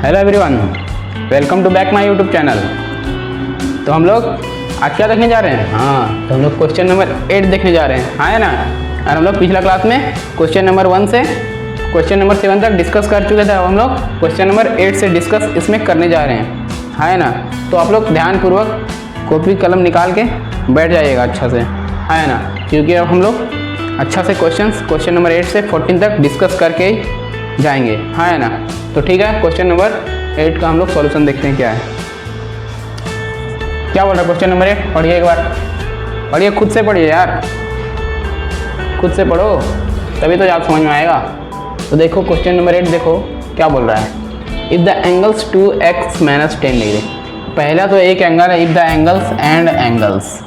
Hello everyone, welcome to back my YouTube channel. तो हम लोग आज क्या देखने जा रहे हैं? हाँ, तो हम लोग क्वेश्चन नंबर 8 देखने जा रहे हैं, हाँ है ना। और हम लोग पिछला क्लास में क्वेश्चन नंबर 1 से क्वेश्चन नंबर 7 तक डिस्कस कर चुके थे। अब हम लोग क्वेश्चन नंबर 8 से डिस्कस इसमें करने जा रहे हैं, हाँ है ना। तो आप लोग ध्यानपूर्वक कॉपी कलम निकाल के बैठ जाइएगा अच्छा से, हाँ है ना, क्योंकि अब हम लोग अच्छा से क्वेश्चन नंबर 8 से 14 तक डिस्कस करके ही जाएंगे, हाँ है ना। तो ठीक है, क्वेश्चन नंबर 8 का हम लोग सॉल्यूशन देखते हैं क्या है। क्या बोल रहा है क्वेश्चन नंबर 8? पढ़िए एक बार, पढ़िए, खुद से पढ़िए यार, खुद से पढ़ो तभी तो याद समझ में आएगा। तो देखो क्वेश्चन नंबर 8 देखो क्या बोल रहा है। If the angles 2x - 10 degree. पहला तो एक एंगल है, if the angles and angles.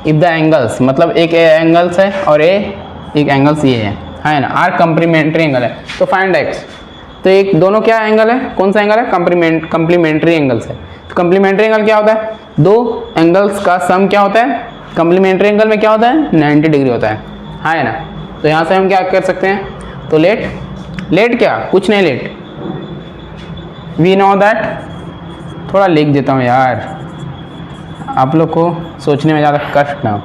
If the angles मतलब एक एंगल्स है और एक एंगल्स ये है, हाँ है ना। आर कंप्लीमेंट्री एंगल है तो फाइंड x। तो एक दोनों क्या एंगल है, कौन सा एंगल है? कंप्लीमेंट्री एंगल्स है। तो कंप्लीमेंट्री एंगल क्या होता है? दो एंगल्स का सम क्या होता है? कंप्लीमेंट्री एंगल में क्या होता है? 90 डिग्री होता है, हाँ है ना। तो यहाँ से हम क्या कर सकते हैं? तो लेट क्या, कुछ नहीं, लेट वी नो दैट। थोड़ा लिख देता हूँ यार, आप लोग को सोचने में ज़्यादा कष्ट ना हो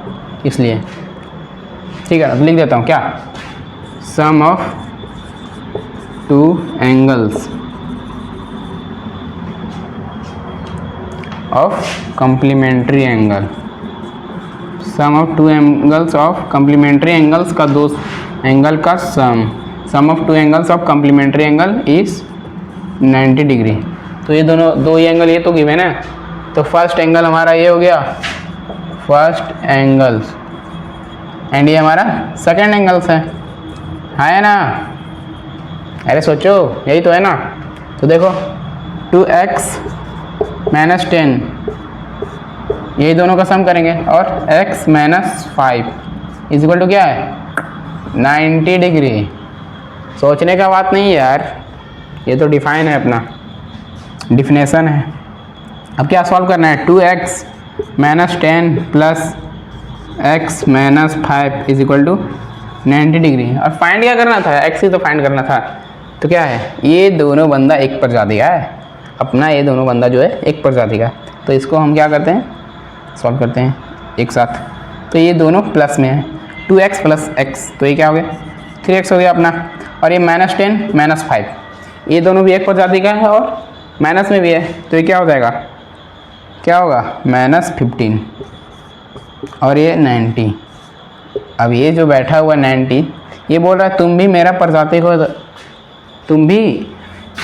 इसलिए, ठीक है। लिख देता हूँ क्या, sum of two angles of complementary angle. Sum of two angles of complementary angles का दो एंगल का sum of two angles of complementary angle is 90 degree. तो ये दोनों दो ही एंगल ये तो गिवन है। तो फर्स्ट एंगल हमारा ये हो गया, फर्स्ट एंगल्स, एंड ये हमारा सेकेंड एंगल्स है, है ना। अरे सोचो, यही तो है ना। तो देखो 2x - 10 यही दोनों का सम करेंगे और x - 5 इज इक्वल टू क्या है? 90 डिग्री। सोचने का बात नहीं है यार, ये तो डिफाइन है, अपना डिफिनेशन है। अब क्या सॉल्व करना है? 2x - 10 plus x - 5 is equal to 90 degree. और फाइंड क्या करना था? x ही तो फाइंड करना था। तो क्या है, ये दोनों बंदा एक प्रजाति का है अपना, ये दोनों बंदा जो है एक प्रजाति का। तो इसको हम क्या करते हैं, सॉल्व करते हैं एक साथ। तो ये दोनों प्लस में है, 2x प्लस x, तो ये क्या हो गया? 3x हो गया अपना। और ये -10 - 5 ये दोनों भी एक प्रजाति का है और माइनस में भी है, तो ये क्या हो जाएगा? क्या होगा? -15 और ये 90। अब ये जो बैठा हुआ 90 ये बोल रहा है तुम भी मेरा प्रजाति हो, तुम भी,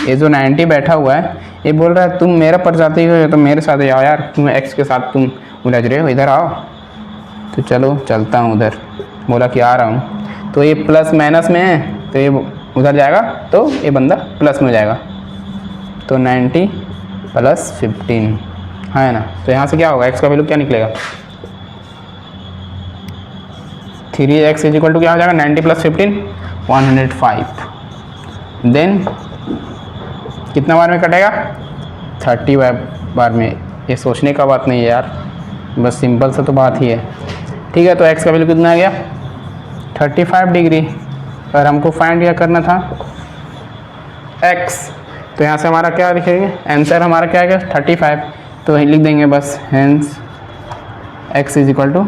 ये जो 90 बैठा हुआ है ये बोल रहा है तुम मेरा प्रजाति हो तो मेरे साथ आओ यार, तुम x के साथ तुम उलझ रहे हो, इधर आओ। तो चलो चलता हूँ उधर, बोला कि आ रहा हूँ। तो ये प्लस माइनस में है तो ये उधर जाएगा तो ये बंदा प्लस में हो जाएगा। तो 90 प्लस 15, हाँ है ना। तो यहाँ से क्या होगा, x का वैल्यू क्या निकलेगा? 3x इज इक्वल टू क्या हो जाएगा? 90 प्लस 15 105। देन कितना बार में कटेगा? 30 बार में। ये सोचने का बात नहीं है यार, बस सिंपल सा तो बात ही है, ठीक है। तो x का वैल्यू कितना आ गया? 35 डिग्री। और हमको फाइंड क्या करना था? x। तो यहाँ से हमारा क्या लिखेंगे? आंसर हमारा क्या है? 35। तो लिख देंगे बस, hence x is equal to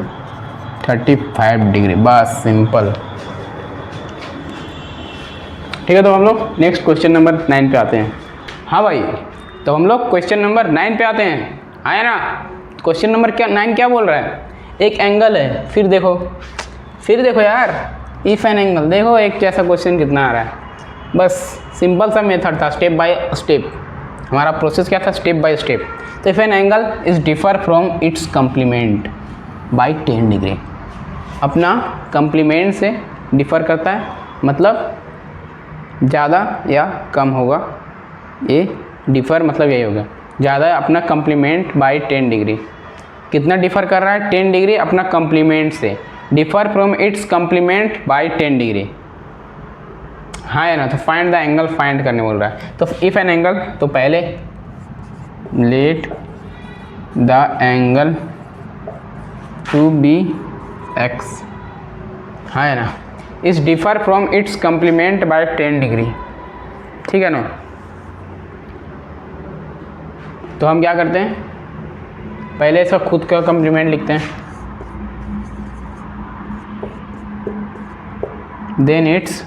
35 degree, बस सिंपल, ठीक है। तो हम लोग नेक्स्ट क्वेश्चन नंबर 9 पे आते हैं। हाँ भाई, तो हम लोग क्वेश्चन नंबर 9 पे आते हैं, आया ना। क्वेश्चन नंबर 9 क्या बोल रहा है? एक एंगल है, फिर देखो यार, इफ एन एंगल, देखो एक जैसा क्वेश्चन कितना आ रहा है। बस सिंपल सा मेथड था, स्टेप बाय स्टेप हमारा प्रोसेस क्या था, स्टेप बाय स्टेप। तो if an angle is differ from its complement by 10 degree, अपना कंप्लीमेंट से डिफर करता है, मतलब ज़्यादा या कम होगा। ये डिफ़र मतलब यही होगा, ज़्यादा अपना कंप्लीमेंट बाय 10 डिग्री। कितना डिफ़र कर रहा है? 10 डिग्री अपना कंप्लीमेंट से। Differ from its complement by 10 degree, हाँ है ना। तो फाइंड द एंगल, फाइंड करने बोल रहा है। तो इफ़ एन एंगल, तो पहले let the angle to be x, हाँ है ना, is differ from its complement by 10 degree, ठीक है ना। तो हम क्या करते हैं, पहले इसका खुद का कॉम्प्लीमेंट लिखते हैं, देन इट्स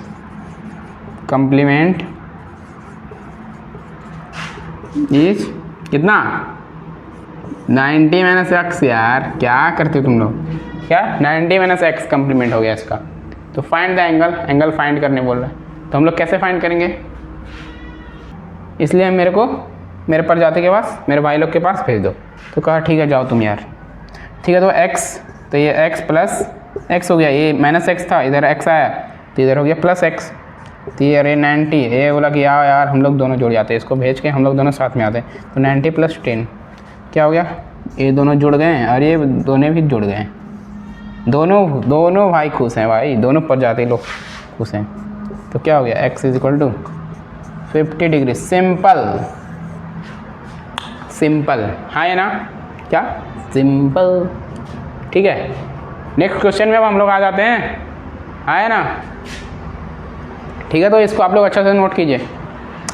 कॉम्प्लीमेंट इज कितना 90 माइनस एक्स। यार क्या करते हो तुम लोग, क्या 90 माइनस एक्स कॉम्प्लीमेंट हो गया इसका। तो find the angle, angle find करने बोल रहा है, तो हम लोग कैसे फाइंड करेंगे, इसलिए मेरे को मेरे प्रजाति के पास, मेरे भाई लोग के पास भेज दो। तो कहा ठीक है जाओ तुम यार, ठीक है। तो x, तो ये x प्लस एक्स हो गया, ये माइनस एक्स था, इधर x आया तो इधर हो गया प्लस एक्स। तो ये अरे 90, ये बोला कि यार हम लोग दोनों जुड़ जाते हैं, इसको भेज के हम लोग दोनों साथ में आते हैं। तो 90 प्लस 10 क्या हो गया, ये दोनों जुड़ गए हैं और ये दोनों भी जुड़ गए हैं, दोनों भाई खुश हैं भाई, दोनों प्रजाति लोग खुश हैं। तो क्या हो गया x is equal to 50 degree. Simple हाँ है ना, क्या सिंपल, ठीक है। नेक्स्ट क्वेश्चन में अब हम लोग आ जाते हैं, हाँ है ना, ठीक है। तो इसको आप लोग अच्छा से नोट कीजिए,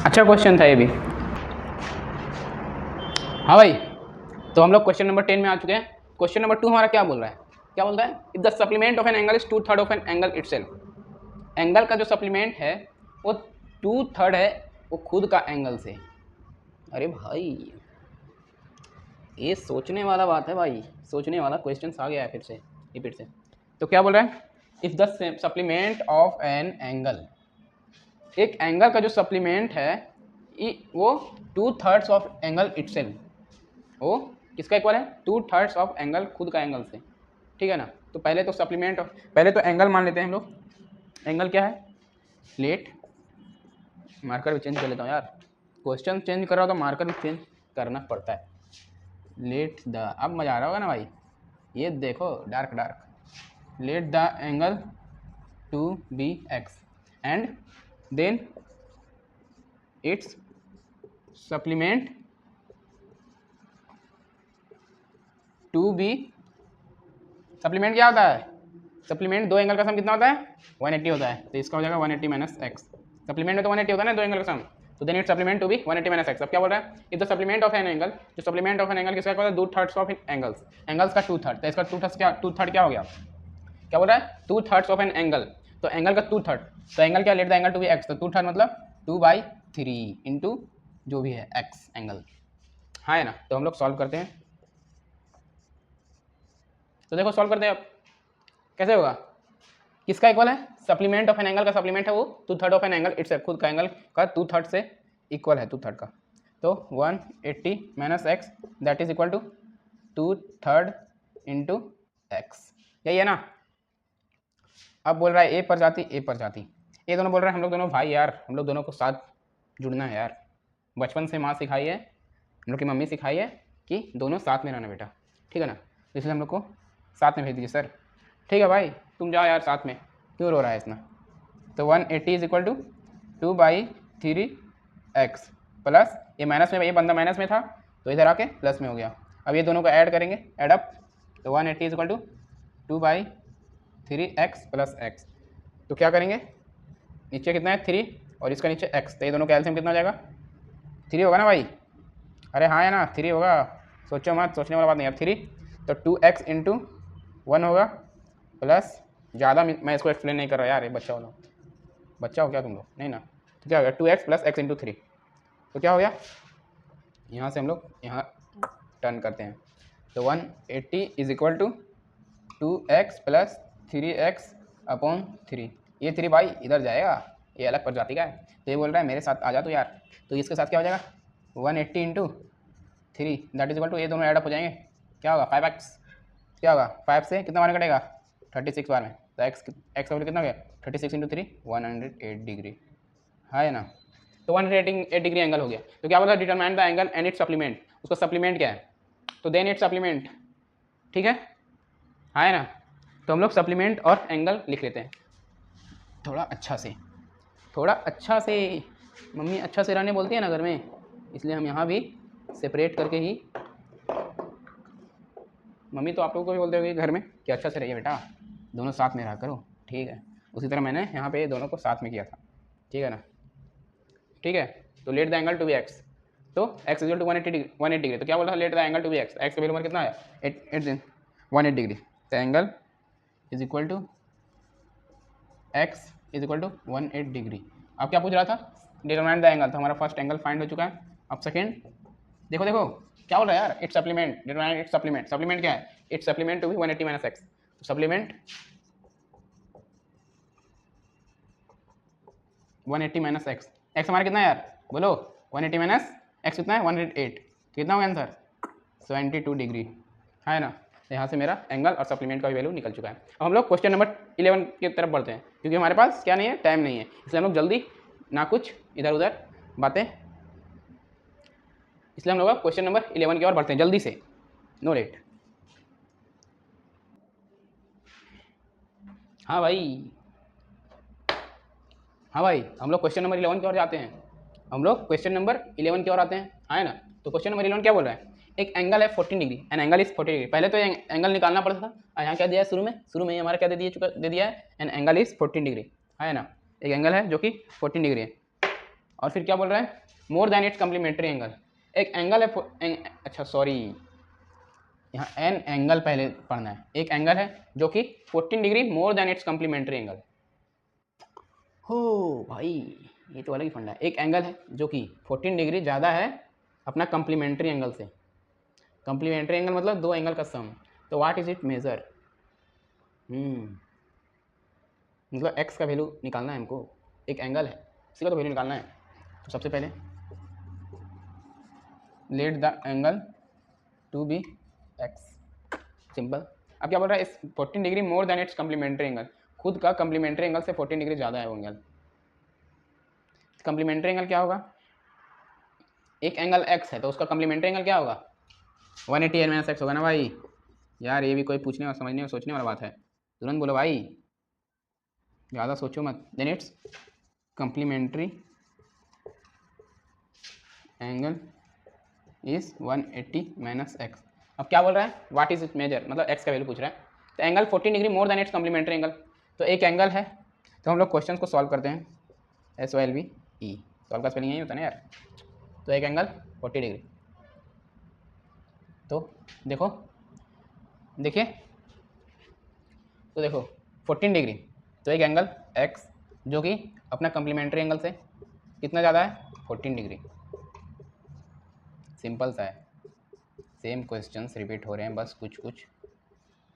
अच्छा क्वेश्चन था ये भी। हाँ भाई, तो हम लोग क्वेश्चन नंबर 10 में आ चुके हैं। क्वेश्चन नंबर 2 हमारा क्या बोल रहा है, क्या बोल रहा है, if the supplement of an angle is 2/3 of an angle itself. Angle का जो सप्लीमेंट है वो 2/3 है वो खुद का एंगल से। अरे भाई ये सोचने वाला बात है भाई, सोचने वाला क्वेश्चन आ गया है फिर से, रिपीट से। तो क्या बोल रहा है, if the supplement of an angle, एक एंगल का जो सप्लीमेंट है वो 2/3 ऑफ एंगल इटसेल्फ, वो किसका इक्वल है, 2/3 ऑफ एंगल खुद का एंगल से, ठीक है ना। तो पहले तो सप्लीमेंट ऑफ, पहले तो एंगल मान लेते हैं हम लोग। एंगल क्या है, लेट, मार्कर भी चेंज कर लेता हूँ यार, क्वेश्चन चेंज कर रहा हो तो मार्कर भी चेंज करना पड़ता है। लेट द, अब मजा आ रहा होगा ना भाई, ये देखो dark, let the angle to be X and then its supplement to be, supplement क्या होता है, सप्लीमेंट दो एंगल का सम कितना होता है 180 होता है, तो इसका हो जाएगा 180 माइनस एक्स। सप्लीमेंट में तो 180 होता है ना दो एंगल का सम, तो then it supplement to be 180 minus X. अब क्या बोल रहा है, if the supplement of an angle, जो सप्लीमेंट ऑफ एन एंगल किसका होता है 2/3 ऑफ एंगल्स, एंगल्स का 2/3, तो इसका 2/3 क्या हो गया, क्या बोल रहा है 2/3 ऑफ एन एंगल, तो एंगल का 2/3, तो एंगल क्या, let the angle to be X, तो 2/3 मतलब 2/3 इंटू जो भी है एक्स एंगल, हाँ है ना। तो हम लोग सॉल्व करते हैं, तो देखो सॉल्व करते हैं अब कैसे होगा, किसका इक्वल है, सप्लीमेंट ऑफ एन एंगल का सप्लीमेंट है वो 2/3 ऑफ एन एंगल इट्स खुद का एंगल का 2/3 से इक्वल है, 2/3 का, तो 180 minus X that is equal to 2/3 into X, यही है ना। अब बोल रहा है ए प्रजाति, ये दोनों बोल रहे हैं हम लोग दोनों भाई यार, हम लोग दोनों को साथ जुड़ना है यार, बचपन से माँ सिखाई है, हम लोग की मम्मी सिखाई है कि दोनों साथ में रहना बेटा, ठीक है ना। तो इसलिए हम लोग को साथ में भेज दीजिए सर, ठीक है भाई तुम जाओ यार साथ में, क्यों रो रहा है इतना। तो 180 is equal to 2/3 X plus, ये माइनस में, ये बंदा माइनस में था तो इधर आके प्लस में हो गया। अब ये दोनों को ऐड करेंगे, ऐड अप, तो 180 is equal to 2/3 X plus X. तो क्या करेंगे, नीचे कितना है 3 और इसका नीचे x, तो ये दोनों का एलसीएम कितना हो जाएगा 3 होगा ना भाई, अरे हाँ है ना 3 होगा, सोचो मत, सोचने वाला बात नहीं। अब 3 तो 2x इंटू 1 होगा प्लस, ज़्यादा मैं इसको एक्सप्लेन नहीं कर रहा यार, ये बच्चा हो क्या तुम लोग, नहीं ना। तो क्या हो गया 2x प्लस x इंटू 3, तो क्या हो गया, यहाँ से हम लोग यहाँ टर्न करते हैं, तो 180 is equal to 2x plus 3x upon 3, ये 3 भाई इधर जाएगा, ये अलग प्रजाति का है, तो ये बोल रहा है मेरे साथ आ जा तो यार, तो इसके साथ क्या हो जाएगा 180 into 3 that is equal to, ये दोनों एडअप हो जाएंगे, क्या होगा 5x, क्या होगा 5 से कितना बार कटेगा 36 बार में, तो x का वैल्यू कितना हो गया 36 इंटू 3 108 डिग्री, है ना। तो 108 डिग्री एंगल हो गया। तो क्या बोला, determine the angle and it's supplement, उसका सप्लीमेंट क्या है, तो देन इट्स सप्लीमेंट, ठीक है, है ना। तो हम लोग सप्लीमेंट और एंगल लिख लेते हैं थोड़ा अच्छा से, मम्मी अच्छा से रहने बोलती है ना घर में, इसलिए हम यहाँ भी सेपरेट करके ही, मम्मी तो आप लोगों को भी बोलते होगी घर में कि अच्छा से रहिए बेटा, दोनों साथ में रहा करो, ठीक है। उसी तरह मैंने यहाँ पे दोनों को साथ में किया था, ठीक है ना, ठीक है। तो let the angle to be X, तो x इक्वल टू 180 डिग्री। तो क्या बोल रहा है, let the angle to be x, x का वैल्यू कितना है 180 डिग्री। तो angle is equal to x is equal to 180 degree. अब क्या पूछ रहा था, डिटरमाइन द एंगल। तो हमारा फर्स्ट एंगल फाइंड हो चुका है। अब सेकेंड देखो देखो क्या बोल रहा है यार, it's supplement, determine its supplement. Supplement क्या है, its supplement to be 180 minus X. Supplement 180 minus X, X हमारा कितना है यार बोलो, 180 माइनस एक्स कितना है 108, कितना होगा आंसर 72 डिग्री, है ना। यहाँ से मेरा एंगल और सप्लीमेंट का भी वैल्यू निकल चुका है। अब हम लोग क्वेश्चन नंबर 11 की तरफ बढ़ते हैं, क्योंकि हमारे पास क्या नहीं है, टाइम नहीं है, इसलिए हम लोग जल्दी ना कुछ इधर उधर बातें, इसलिए हम लोग क्वेश्चन नंबर 11 की ओर बढ़ते हैं जल्दी से, नो लेट। हाँ भाई, हाँ भाई, हम लोग क्वेश्चन नंबर 11 की ओर जाते हैं, हम लोग क्वेश्चन नंबर 11 की ओर आते हैं, है ना। तो क्वेश्चन नंबर 11 क्या बोल रहा है, एक एंगल है 14 degree, N angle is 40 degree. पहले तो एंगल निकालना पड़ता था, और यहाँ क्या दिया है शुरू में हमारा क्या दे दिया है, एन एंगल इज 14 डिग्री, है ना। एक एंगल है जो कि 14 डिग्री है, और फिर क्या बोल रहा है, more than its complementary angle. एक एंगल है, अच्छा सॉरी, यहाँ एन एंगल पहले पढ़ना है। एक एंगल है जो कि 14 degree more than its complementary angle. हो भाई, ये तो अलग ही फंडा है। एक एंगल है जो कि 14 डिग्री ज़्यादा है अपना कम्प्लीमेंट्री एंगल से। कम्प्लीमेंट्री एंगल मतलब दो एंगल का सम। तो व्हाट इज इट मेजर, मतलब एक्स का वैल्यू निकालना है हमको। एक एंगल है, इसी का तो वैल्यू निकालना है। तो सबसे पहले let the angle to be X, simple. अब क्या बोल रहा है, इस 14 degree more than its complementary angle, खुद का कम्प्लीमेंट्री एंगल से 14 डिग्री ज़्यादा है वो एंगल। कम्प्लीमेंट्री एंगल क्या होगा, एक एंगल x है तो उसका कम्प्लीमेंट्री एंगल क्या होगा 180 माइनस एक्स होगा ना भाई। यार ये भी कोई पूछने और समझने और सोचने वाला बात है, तुरंत बोलो भाई, ज़्यादा सोचो मत। Then its complementary angle is 180 minus X. अब क्या बोल रहा है, व्हाट इज इट मेजर, मतलब x का वैल्यू पूछ रहा है। तो angle 14 degree more than its complementary angle, तो एक एंगल है। तो हम लोग क्वेश्चन को सॉल्व करते हैं, SOLVE, सॉल्व का स्पेलिंग यही होता है ना यार। तो एक एंगल 40 डिग्री, तो देखो देखिए, तो देखो 14 डिग्री, तो एक एंगल x जो कि अपना कम्प्लीमेंट्री एंगल से कितना ज़्यादा है 14 डिग्री। सिंपल सा है, सेम क्वेश्चंस रिपीट हो रहे हैं, बस कुछ कुछ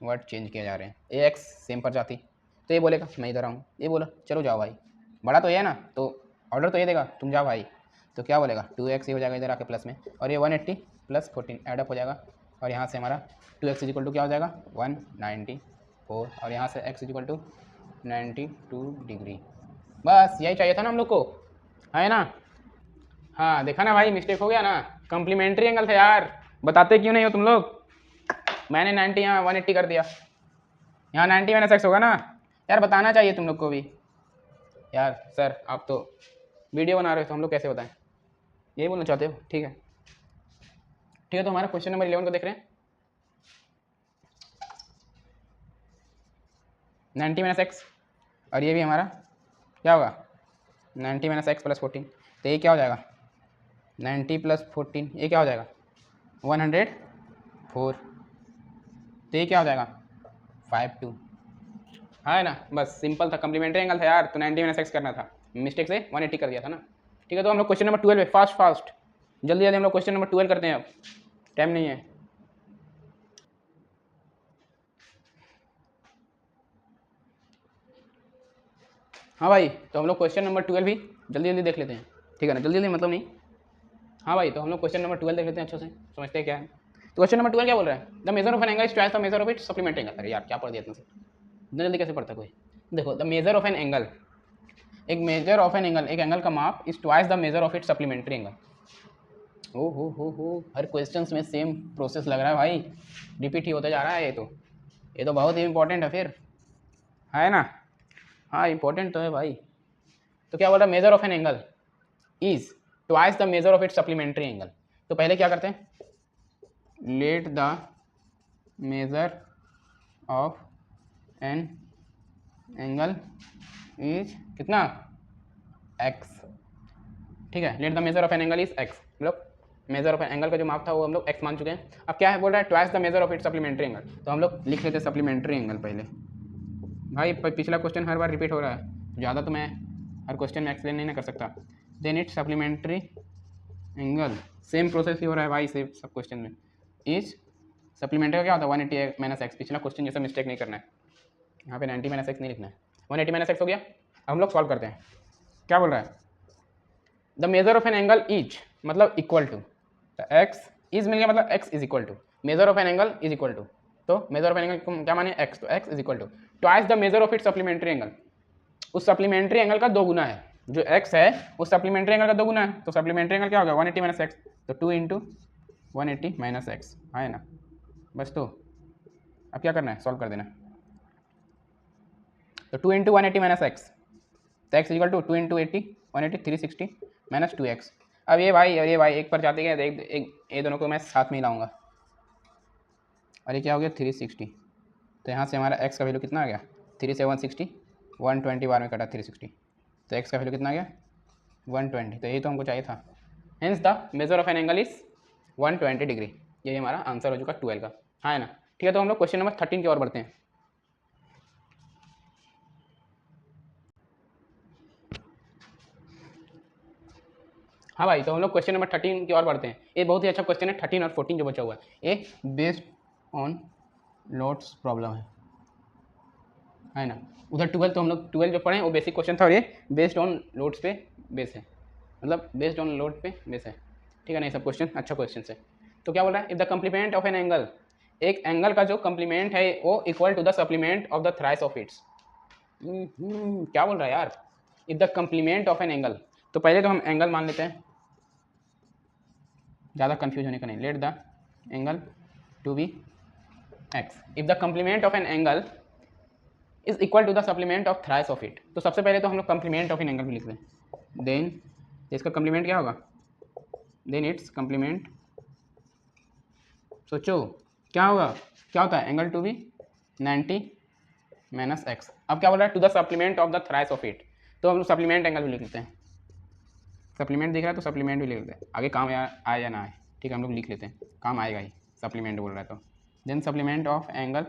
वर्ड चेंज किए जा रहे हैं। ए एक्स सेम पर जाती, तो ये बोलेगा मैं इधर आऊँ, ये बोला चलो जाओ भाई, बड़ा तो ये है ना, तो ऑर्डर तो ये देगा तुम जाओ भाई। तो क्या बोलेगा 2x ही हो जाएगा इधर आके प्लस में, और ये 180 प्लस 14 एडअप हो जाएगा, और यहाँ से हमारा 2x इक्वल टू क्या हो जाएगा 194, और यहाँ से x इक्वल टू 92 डिग्री। बस यही चाहिए था ना हम लोग को, है ना। हाँ देखा ना भाई, मिस्टेक हो गया ना, कम्प्लीमेंट्री एंगल था यार, बताते क्यों नहीं हो तुम लोग। मैंने 90 यहाँ 180 कर दिया, यहाँ 90 माइनस एक्स होगा ना यार, बताना चाहिए तुम लोग को भी यार। सर आप तो वीडियो बना रहे हो तो हम लोग कैसे बताएं, यही बोलना चाहते हो, ठीक है ठीक है। तो हमारा क्वेश्चन नंबर 11 को देख रहे हैं, 90 माइनस एक्स, और ये भी हमारा क्या होगा 90 माइनस एक्स प्लस 14, तो ये क्या हो जाएगा 90 प्लस 14, ये क्या हो जाएगा 104, तो ये क्या हो जाएगा 52, है ना। बस सिंपल था, कम्प्लीमेंट्री एंगल था यार, तो 90 माइनस एक्स करना था, मिस्टेक से 180 कर दिया था ना, ठीक है। तो हम लोग क्वेश्चन नंबर 12 है, फास्ट जल्दी जल्दी हम लोग क्वेश्चन नंबर 12 करते हैं, अब टाइम नहीं है। हाँ भाई, तो हम लोग क्वेश्चन नंबर 12 भी जल्दी जल्दी देख लेते हैं, ठीक है ना, जल्दी जल्दी मतलब नहीं। हाँ भाई, तो हम लोग क्वेश्चन नंबर 12 देख लेते हैं, अच्छे से समझते हैं क्या है। तो क्वेश्चन नंबर 12 क्या बोल रहा है, the measure of an angle is twice the measure of its supplementary angle. अरे यार क्या पढ़ दिया तुमसे, इतना जल्दी कैसे पढ़ता कोई। देखो the measure of an angle, एक मेजर ऑफ एन एंगल, एक एंगल का माप is twice the measure of its supplementary angle. ओ हो, हर क्वेश्चंस में सेम प्रोसेस लग रहा है भाई, रिपीट ही होता जा रहा है, ये तो बहुत ही इंपॉर्टेंट है फिर, है ना। हाँ इंपॉर्टेंट तो है भाई। तो क्या बोल रहा है, major of an angle is twice the measure of its supplementary angle. तो पहले क्या करते हैं, let the measure of an angle is कितना x, ठीक है। Let the measure of an angle is x, मतलब मेजर ऑफ एंगल का जो माप था वो हम लोग एक्स मान चुके हैं। अब क्या है बोल रहा है, twice the measure of it supplementary angle, तो हम लोग लिख लेते हैं सप्लीमेंट्री एंगल पहले। भाई पिछला क्वेश्चन हर बार रिपीट हो रहा है, ज़्यादा तो मैं हर क्वेश्चन में एक्सप्लेन नहीं ना कर सकता। Then it supplementary angle, same process ही हो रहा है भाई सेम सब क्वेश्चन में। इज सप्लीमेंट्री का क्या होता है 180 माइनस एक्स, पिछला क्वेश्चन जैसा मिस्टेक नहीं करना है, यहाँ पे 90 माइनस एक्स नहीं लिखना है, 180 माइनस एक्स हो गया। अब हम लोग सॉल्व करते हैं, क्या बोल रहा है, the measure of an angle is मतलब इक्वल टू, एक्स इज मिल गया मतलब X is equal to, measure of an angle is equal to, तो मेजर ऑफ एन एंगल को क्या माने एक्स, तो X is equal to twice the measure of it supplementary angle, उस supplementary angle का 2 गुना है, जो एक्स है उस सप्लीमेंट्री एंगल का 2 गुना है, तो सप्लीमेंट्री एंगल क्या होगा 180 माइनस एक्स, तो 2 इंटू 180 माइनस एक्स है ना, बस। तो अब क्या करना है, सॉल्व कर देना, तो 2 इंटू 180 माइनस एक्स, तो X equal to 2 into 80 180 360 minus 2x। अब ये भाई और ये भाई एक पर जाते गए, ये दोनों को मैं साथ में ही लाऊंगा, और ये क्या हो गया 360, तो यहाँ से हमारा x का वैल्यू कितना आ गया 3 से 160, 120 बार में कटा 360, तो x का वैल्यू कितना आ गया 120, तो यही तो हमको चाहिए था। Hence the measure of an angle is 120 degree, यही हमारा आंसर हो चुका 12 का, हाँ है ना। ठीक है, तो हम लोग क्वेश्चन नंबर 13 की ओर बढ़ते हैं। हाँ भाई, तो हम लोग क्वेश्चन नंबर 13 की ओर बढ़ते हैं। ये बहुत ही अच्छा क्वेश्चन है 13 और 14 जो बचा हुआ है, ये बेस्ड ऑन लोड्स प्रॉब्लम है ना। उधर 12 तो हम लोग 12 जो पढ़े वो बेसिक क्वेश्चन था, और ये बेस्ड ऑन लोड्स पे बेस है, मतलब बेस्ड ऑन लोड पे बेस है, ठीक है ना। ये सब क्वेश्चन अच्छा क्वेश्चन है। तो क्या बोल रहा है, if the complement of an angle, एक एंगल का जो कम्प्लीमेंट है वो equal to the supplement of the thrice of its. क्या बोल रहा है यार, if the complement of an angle, तो पहले तो हम एंगल मान लेते हैं, ज़्यादा कंफ्यूज होने का नहीं, let the angle to be X, if the complement of an angle is equal to the supplement of thrice of it. तो सबसे पहले तो हम लोग कम्प्लीमेंट ऑफ एन एंगल भी लिख दें, देन इसका कम्प्लीमेंट क्या होगा, देन इट्स कम्प्लीमेंट, सोचो क्या होगा, क्या होता है angle to be 90 minus X. अब क्या बोल रहा है, to the supplement of the thrice of it, तो हम लोग सप्लीमेंट एंगल भी लिख लेते हैं, सप्लीमेंट दिख रहा है तो सप्लीमेंट भी लिख लेते हैं, आगे काम आए या ना आए, ठीक है हम लोग लिख लेते हैं, काम आएगा ही, सप्लीमेंट बोल रहा है तो। Then supplement of angle,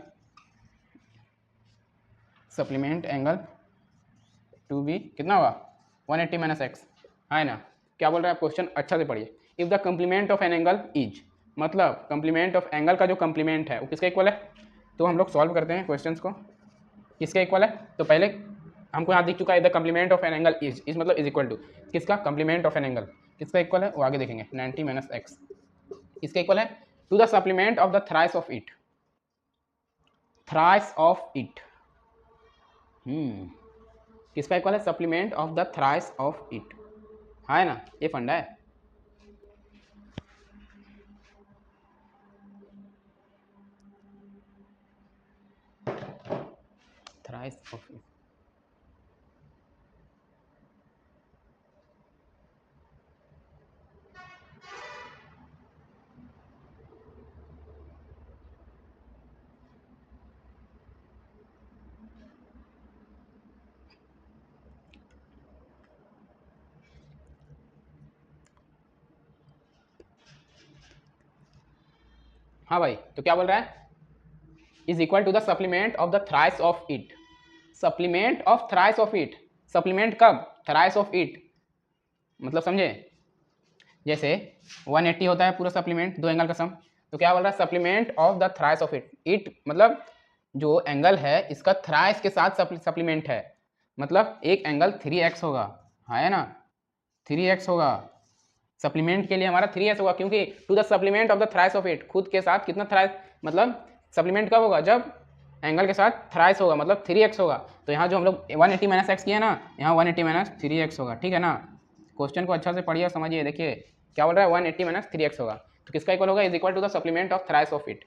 supplement angle to be कितना होगा 180 माइनस एक्स, है ना। क्या बोल रहा है क्वेश्चन, अच्छा से पढ़िए, if the complement of an angle is, मतलब कम्प्लीमेंट ऑफ एंगल का जो कम्प्लीमेंट है वो किसका इक्वल है, तो हम लोग सॉल्व करते हैं क्वेश्चंस को, किसका इक्वल है। तो पहले हमको यहाँ दिख चुका है the complement of an angle is मतलब इज इक्वल टू किसका, कम्प्लीमेंट ऑफ एन एंगल किसका इक्वल है वो आगे देखेंगे, 90 माइनस एक्स इसका इक्वल है to the supplement of the thrice of it, thrice of it, किसका इक्वल है, supplement of the thrice of it, है ना, ये फंडा है। थ्राइस ऑफ इट, हाँ भाई, तो क्या बोल रहा है, is equal to the supplement of the thrice of it, supplement of thrice of it, supplement कब, थ्राइस ऑफ इट, मतलब समझे, जैसे 180 होता है पूरा सप्लीमेंट, दो एंगल का सम, तो क्या बोल रहा है supplement of the thrice of it, it मतलब जो एंगल है इसका थ्राइस के साथ सप्लीमेंट है, मतलब एक एंगल 3x होगा, है ना 3x होगा, सप्लीमेंट के लिए हमारा 3x होगा, क्योंकि to the supplement of the thrice of it, खुद के साथ कितना थ्राइस, मतलब सप्लीमेंट कब होगा, जब एंगल के साथ थ्राइस होगा मतलब 3x होगा, तो यहाँ जो हम लोग 180 माइनस एक्स किया ना, यहाँ 180 माइनस 3x होगा, ठीक है ना। क्वेश्चन को अच्छा से पढ़िए समझिए, देखिए क्या बोल रहा है 180 माइनस 3x होगा, तो किसका इक्वल होगा, is equal to the supplement of thrice of it,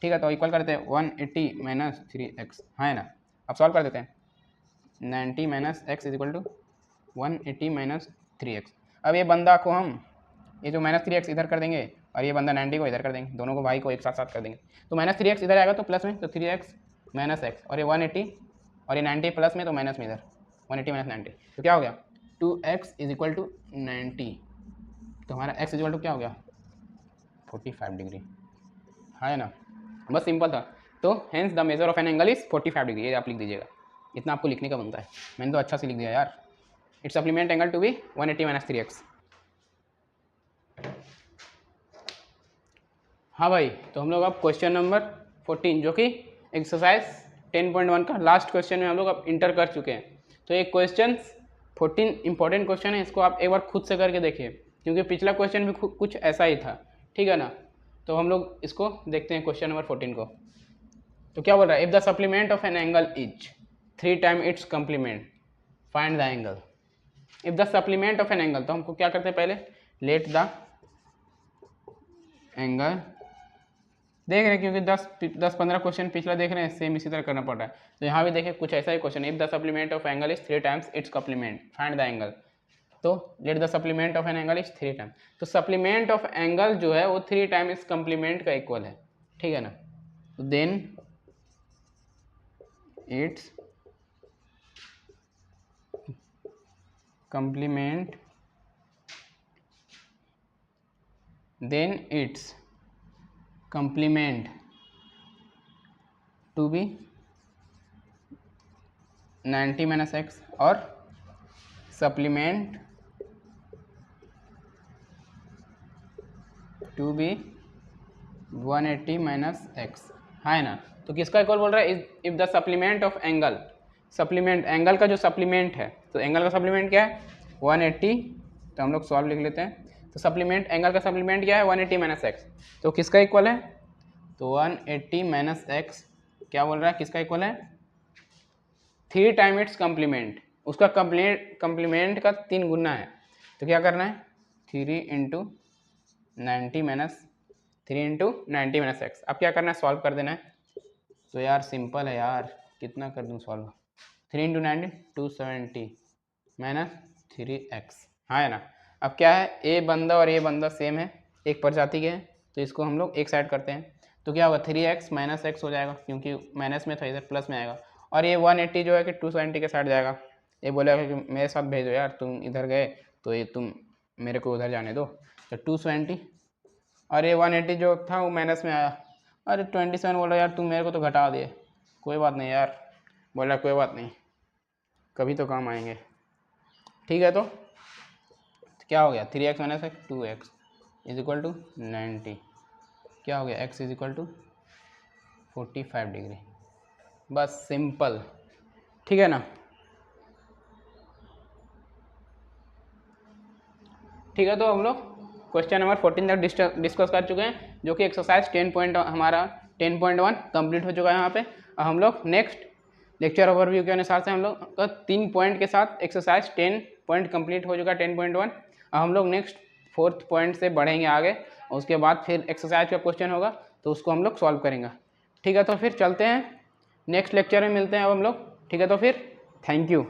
ठीक है। तो इक्वल करते हैं 180 माइनस 3x, है ना। अब सॉल्व कर देते हैं, 90 minus x is equal to 180 minus 3x। अब ये बंदा को हम, ये जो माइनस 3x इधर कर देंगे और ये बंदा 90 को इधर कर देंगे, दोनों को भाई को एक साथ साथ कर देंगे, तो माइनस 3x इधर आएगा तो प्लस में, तो 3x माइनस एक्स, और ये 180 और ये 90 प्लस में, तो माइनस में इधर 180 माइनस 90, तो क्या हो गया 2x इज इक्वल टू 90, तो हमारा x इज इक्वल टू क्या हो गया 45 डिग्री, है ना, बस सिंपल था। तो hence the measure of an angle is 45 degree, ये आप लिख दीजिएगा, इतना आपको लिखने का बनता है। मैंने तो अच्छा से लिख दिया यार। It's supplement angle to be 180 minus 3x। हाँ भाई, तो हम लोग अब क्वेश्चन नंबर 14 जो कि एक्सरसाइज 10.1 का लास्ट क्वेश्चन में हम लोग अब इंटर कर चुके हैं। तो एक क्वेश्चन 14 इंपॉर्टेंट क्वेश्चन है, इसको आप एक बार खुद से करके देखिए, क्योंकि पिछला क्वेश्चन भी कुछ ऐसा ही था, ठीक है ना। तो हम लोग इसको देखते हैं क्वेश्चन नंबर 14 को। तो क्या बोल रहा है, if the supplement of an angle is 3 time it's complement find the angle. If the supplement of an angle, तो हमको क्या करते हैं, पहले लेट द एंगल देख रहे हैं, क्योंकि 10-15 क्वेश्चन पिछला देख रहे हैं, सेम इसी तरह करना पड़ रहा है। तो यहाँ भी देखें कुछ ऐसा ही question, if the supplement of angle is 3 times its complement find the angle. तो let the supplement of an angle is 3 time, तो सप्लीमेंट ऑफ एंगल जो है वो 3 टाइम इस कम्प्लीमेंट का इक्वल है, ठीक है ना। तो then it's complement, then its complement to be 90 minus x और supplement to be 180 minus x, है ना। तो किसका इक्वल बोल रहा है, if the supplement of angle, supplement angle का जो सप्लीमेंट है, तो एंगल का सप्लीमेंट क्या है 180, तो हम लोग सॉल्व लिख लेते हैं। तो सप्लीमेंट एंगल का सप्लीमेंट क्या है 180 माइनस एक्स, तो किसका इक्वल है, तो 180 माइनस एक्स क्या बोल रहा है, किसका इक्वल है 3 टाइम इट्स कम्प्लीमेंट, उसका कम्प्लीमेंट का 3 गुना है। तो क्या करना है 3 into 90 minus 3 into 90 minus X. अब क्या करना है, सॉल्व कर देना है। तो यार सिंपल है यार, कितना कर दूँ सॉल्व, 3 इंटू 90 270 माइनस 3x, हाँ ना। अब क्या है, ए बंदा और ये बंदा सेम है, एक प्रजाति के हैं, तो इसको हम लोग एक साइड करते हैं। तो क्या होगा 3x माइनस एक्स हो जाएगा, क्योंकि माइनस में था इधर प्लस में आएगा, और ये 180 जो है कि 270 के साइड जाएगा। ये बोलेगा कि मेरे साथ भेजो यार, तुम इधर गए तो ये तुम मेरे को उधर जाने दो, तो 270, और ये 180 जो था वो माइनस में आया। अरे 27 बोला यार तुम मेरे को तो घटा दिए, कोई बात नहीं यार, बोला कोई बात नहीं, कभी तो काम आएंगे, ठीक है। तो क्या हो गया 3x minus x 2x is equal to 90, क्या हो गया x is equal to 45 degree, बस सिंपल, ठीक है ना। ठीक है, तो हम लोग क्वेश्चन नंबर 14 तक डिस्कस कर चुके हैं, जो कि एक्सरसाइज 10.1 कंप्लीट हो चुका है यहाँ पे। हम लोग नेक्स्ट लेक्चर ओवरव्यू के अनुसार से हम लोग का 3 पॉइंट के साथ एक्सरसाइज 10 पॉइंट कंप्लीट हो चुका है 10.1। हम लोग नेक्स्ट 4th पॉइंट से बढ़ेंगे आगे, उसके बाद फिर एक्सरसाइज का क्वेश्चन होगा तो उसको हम लोग सॉल्व करेंगे, ठीक है। तो फिर चलते हैं, नेक्स्ट लेक्चर में मिलते हैं अब हम लोग, ठीक है। तो फिर थैंक यू।